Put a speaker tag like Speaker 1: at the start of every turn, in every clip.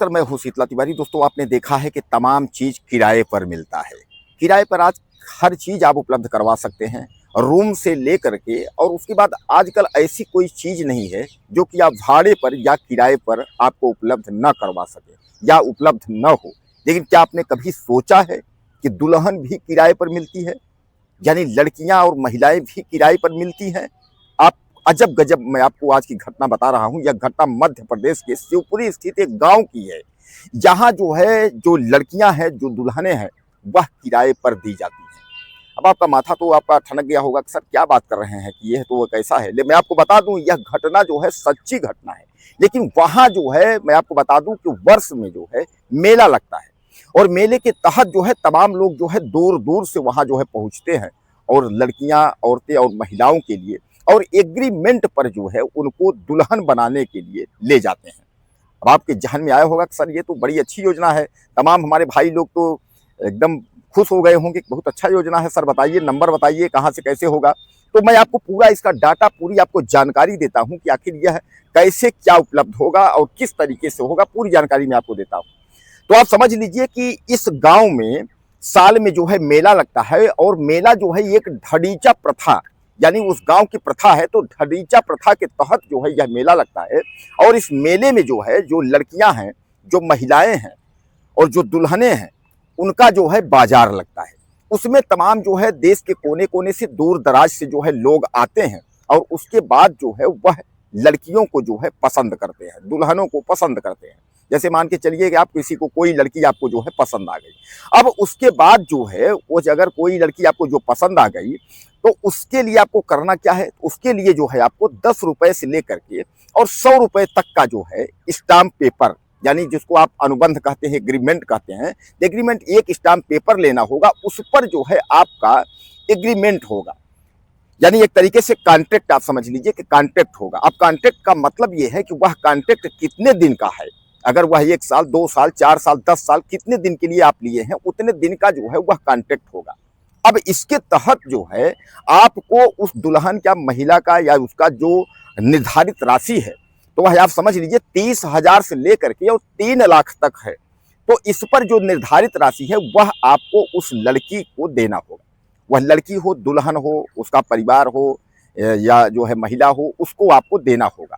Speaker 1: Sir मैं हूँ शीतला तिवारी। दोस्तों आपने देखा है कि तमाम चीज़ किराए पर मिलता है। किराए पर आज हर चीज़ आप उपलब्ध करवा सकते हैं, रूम से लेकर के। और उसके बाद आजकल ऐसी कोई चीज़ नहीं है जो कि आप भाड़े पर या किराए पर आपको उपलब्ध न करवा सके या उपलब्ध न हो। लेकिन क्या आपने कभी सोचा है कि दुल्हन भी किराए पर मिलती है, यानी लड़कियां और महिलाएं भी किराए पर मिलती हैं। आप अजब गजब, मैं आपको आज की घटना बता रहा हूं। यह घटना मध्य प्रदेश के शिवपुरी स्थित एक गांव की है। यहाँ जो है, जो लड़कियां हैं, जो दुल्हनें हैं, वह किराए पर दी जाती हैं। अब आपका माथा तो आपका ठनक गया होगा कि सर क्या बात कर रहे हैं, कि यह तो कैसा है। मैं आपको बता दूं, यह घटना जो है सच्ची घटना है। लेकिन वहां जो है, मैं आपको बता दूं कि वर्ष में जो है मेला लगता है, और मेले के तहत जो है तमाम लोग जो है दूर दूर से वहां जो है पहुंचते हैं, और लड़कियां, औरतें और महिलाओं के लिए और एग्रीमेंट पर जो है उनको दुल्हन बनाने के लिए ले जाते हैं। अब आपके जहन में आया होगा कि सर ये तो बड़ी अच्छी योजना है। तमाम हमारे भाई लोग तो एकदम खुश हो गए होंगे कि बहुत अच्छा योजना है। सर बताइए, नंबर बताइए, कहाँ से कैसे होगा। तो मैं आपको पूरा इसका डाटा, पूरी आपको जानकारी देता हूं कि आखिर यह कैसे क्या उपलब्ध होगा और किस तरीके से होगा। पूरी जानकारी मैं आपको देता हूं। तो आप समझ लीजिए कि इस गांव में साल में जो है मेला लगता है, और मेला जो है एक ढडीचा प्रथा, यानी उस गांव की प्रथा है। तो ढडीचा प्रथा के तहत जो है यह मेला लगता है। और इस मेले में जो है, जो लड़कियां हैं, जो महिलाएं हैं और जो दुल्हनें हैं, उनका जो है बाजार लगता है। उसमें तमाम जो है देश के कोने कोने से, दूर दराज से जो है लोग आते हैं, और उसके बाद जो है वह लड़कियों को जो है पसंद करते हैं, दुल्हनों को पसंद करते हैं। जैसे मान के चलिए कि आप किसी को, कोई लड़की आपको जो है पसंद आ गई। अब उसके बाद जो है वो, अगर कोई लड़की आपको जो पसंद आ गई, तो उसके लिए आपको करना क्या है। उसके लिए जो है आपको 10 रुपए से लेकर के और 100 रुपए तक का जो है स्टाम्प पेपर, यानी जिसको आप अनुबंध कहते हैं, एग्रीमेंट कहते हैं, एग्रीमेंट, एक स्टाम्प पेपर लेना होगा। उस पर जो है आपका एग्रीमेंट होगा, यानी एक तरीके से कॉन्ट्रैक्ट आप समझ लीजिए कि कॉन्ट्रैक्ट होगा। अब कॉन्ट्रैक्ट का मतलब यह है कि वह कॉन्ट्रैक्ट कितने दिन का है। अगर वह 1 साल, 2 साल, 4 साल, 10 साल, कितने दिन के लिए आप लिए हैं, उतने दिन का जो है वह कॉन्ट्रैक्ट होगा। अब इसके तहत जो है आपको उस दुल्हन का, महिला का, या उसका जो निर्धारित राशि है, तो वह आप समझ लीजिए 30,000 से लेकर के और 3 लाख तक है। तो इस पर जो निर्धारित राशि है वह आपको उस लड़की को देना होगा। वह लड़की हो, दुल्हन हो, उसका परिवार हो, या जो है महिला हो, उसको आपको देना होगा।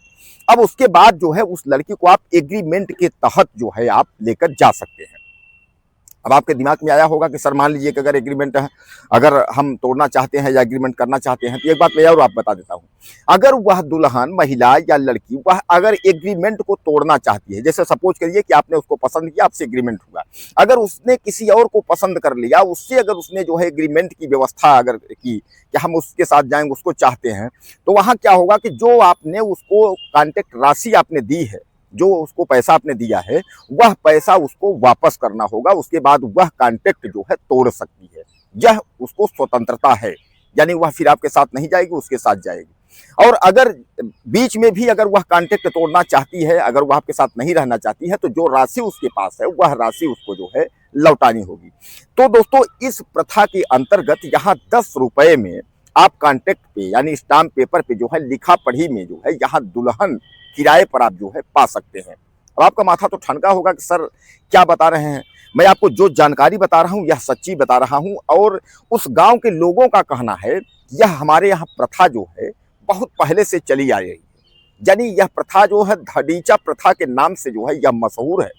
Speaker 1: अब उसके बाद जो है उस लड़की को आप एग्रीमेंट के तहत जो है आप लेकर जा सकते हैं। अब आपके दिमाग में आया होगा कि सर मान लीजिए कि अगर एग्रीमेंट है, अगर हम तोड़ना चाहते हैं या एग्रीमेंट करना चाहते हैं, तो एक बात मैं और आप बता देता हूं। अगर वह दुल्हन, महिला या लड़की, वह अगर एग्रीमेंट को तोड़ना चाहती है, जैसे सपोज करिए कि आपने उसको पसंद किया, आपसे एग्रीमेंट हुआ, अगर उसने किसी और को पसंद कर लिया, उससे अगर उसने जो है एग्रीमेंट की व्यवस्था अगर की कि हम उसके साथ जाएंगे, उसको चाहते हैं, तो वहां क्या होगा कि जो आपने उसको कॉन्ट्रैक्ट राशि आपने दी है, जो उसको पैसा आपने दिया है, वह पैसा उसको वापस करना होगा। उसके बाद वह कॉन्ट्रैक्ट जो है तोड़ सकती है। यह उसको स्वतंत्रता है, यानी वह फिर आपके साथ नहीं जाएगी, उसके साथ जाएगी। और अगर बीच में भी अगर वह कॉन्ट्रैक्ट तोड़ना चाहती है, अगर वह आपके साथ नहीं रहना चाहती है, तो जो राशि उसके पास है वह राशि उसको जो है लौटानी होगी। तो दोस्तों इस प्रथा के अंतर्गत यहाँ 10 रुपए में आप कॉन्ट्रैक्ट पे, यानी स्टाम्प पेपर पे जो है, लिखा पढ़ी में जो है, यहाँ दुल्हन किराए पर आप जो है पा सकते हैं। अब आपका माथा तो ठनका होगा कि सर क्या बता रहे हैं। मैं आपको जो जानकारी बता रहा हूं यह सच्ची बता रहा हूं, और उस गांव के लोगों का कहना है यह हमारे यहाँ प्रथा जो है बहुत पहले से चली आ रही है। यानी यह प्रथा जो है धडीचा प्रथा के नाम से जो है यह मशहूर है।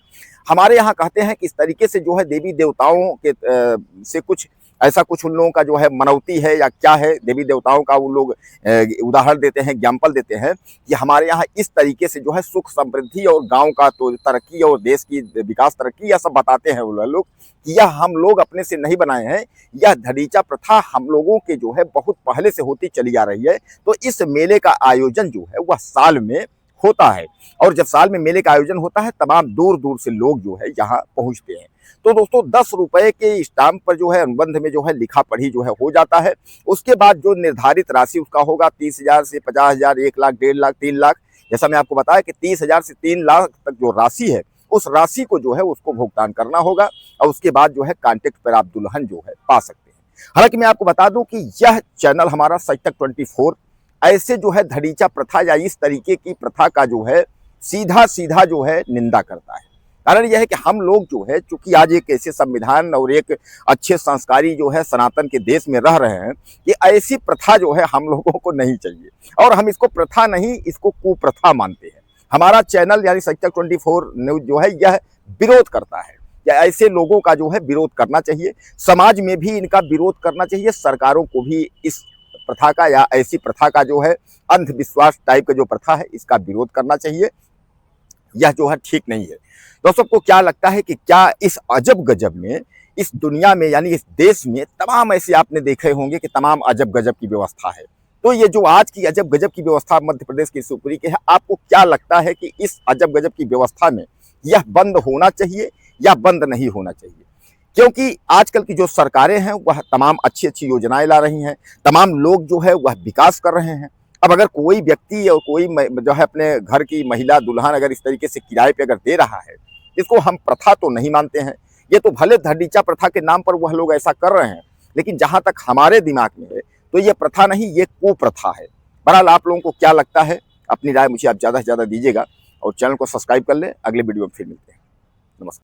Speaker 1: हमारे यहाँ कहते हैं कि इस तरीके से जो है देवी देवताओं के से कुछ ऐसा, कुछ उन लोगों का जो है मनौती है या क्या है, देवी देवताओं का वो लोग उदाहरण देते हैं, एग्जाम्पल देते हैं कि हमारे यहाँ इस तरीके से जो है सुख समृद्धि और गांव का तो तरक्की और देश की विकास तरक्की, यह सब बताते हैं वो लोग कि यह हम लोग अपने से नहीं बनाए हैं। यह धडीचा प्रथा हम लोगों के जो है बहुत पहले से होती चली आ रही है। तो इस मेले का आयोजन जो है वह साल में होता है, और जब साल में मेले का आयोजन होता है, तमाम दूर दूर से लोग जो है यहाँ पहुँचते हैं। तो दोस्तों 10 रुपए के स्टाम्प पर जो है अनुबंध में जो है लिखा पढ़ी जो है हो जाता है। उसके बाद जो निर्धारित राशि उसका होगा 30,000 से 50,000, 1 लाख, 1.5 लाख, 3 लाख। जैसा मैं आपको बताया कि 30,000 से 3 लाख तक जो राशि है, उस राशि को जो है उसको भुगतान करना होगा, और उसके बाद जो है कॉन्ट्रैक्ट पर आप दुल्हन जो है पा सकते हैं। हालांकि मैं आपको बता दूं कि यह चैनल हमारा सच तक 24 ऐसे जो है धडीचा प्रथा या इस तरीके की प्रथा का जो है सीधा सीधा जो है निंदा करता है। कारण यह है कि हम लोग जो है, चूंकि आज एक ऐसे संविधान और एक अच्छे संस्कारी जो है सनातन के देश में रह रहे हैं, कि ऐसी प्रथा जो है हम लोगों को नहीं चाहिए। और हम इसको प्रथा नहीं, इसको कुप्रथा मानते हैं। हमारा चैनल यानी सत्य 24 न्यूज जो है यह विरोध करता है, या ऐसे लोगों का जो है विरोध करना चाहिए। समाज में भी इनका विरोध करना चाहिए, सरकारों को भी इस प्रथा का या ऐसी प्रथा का जो है अंधविश्वास टाइप का जो प्रथा है इसका विरोध करना चाहिए। यह जो है ठीक नहीं है। दोस्तों को क्या लगता है कि क्या इस अजब गजब में, इस दुनिया में यानी इस देश में तमाम ऐसे आपने देखे होंगे कि तमाम अजब गजब की व्यवस्था है। तो ये जो आज की अजब गजब की व्यवस्था मध्य प्रदेश की शिवपुरी की है, आपको क्या लगता है कि इस अजब गजब की व्यवस्था में यह बंद होना चाहिए या बंद नहीं होना चाहिए? क्योंकि आजकल की जो सरकारें हैं वह तमाम अच्छी अच्छी योजनाएं ला रही हैं, तमाम लोग जो है वह विकास कर रहे हैं। अब अगर कोई व्यक्ति और कोई जो है अपने घर की महिला दुल्हन अगर इस तरीके से किराए पे अगर दे रहा है, इसको हम प्रथा तो नहीं मानते हैं। ये तो भले धर्नीचा प्रथा के नाम पर वह लोग ऐसा कर रहे हैं, लेकिन जहां तक हमारे दिमाग में है तो ये प्रथा नहीं, ये कुप्रथा है। बहरहाल आप लोगों को क्या लगता है, अपनी राय मुझे आप ज़्यादा से ज़्यादा दीजिएगा और चैनल को सब्सक्राइब कर लें। अगले वीडियो में फिर मिलते हैं।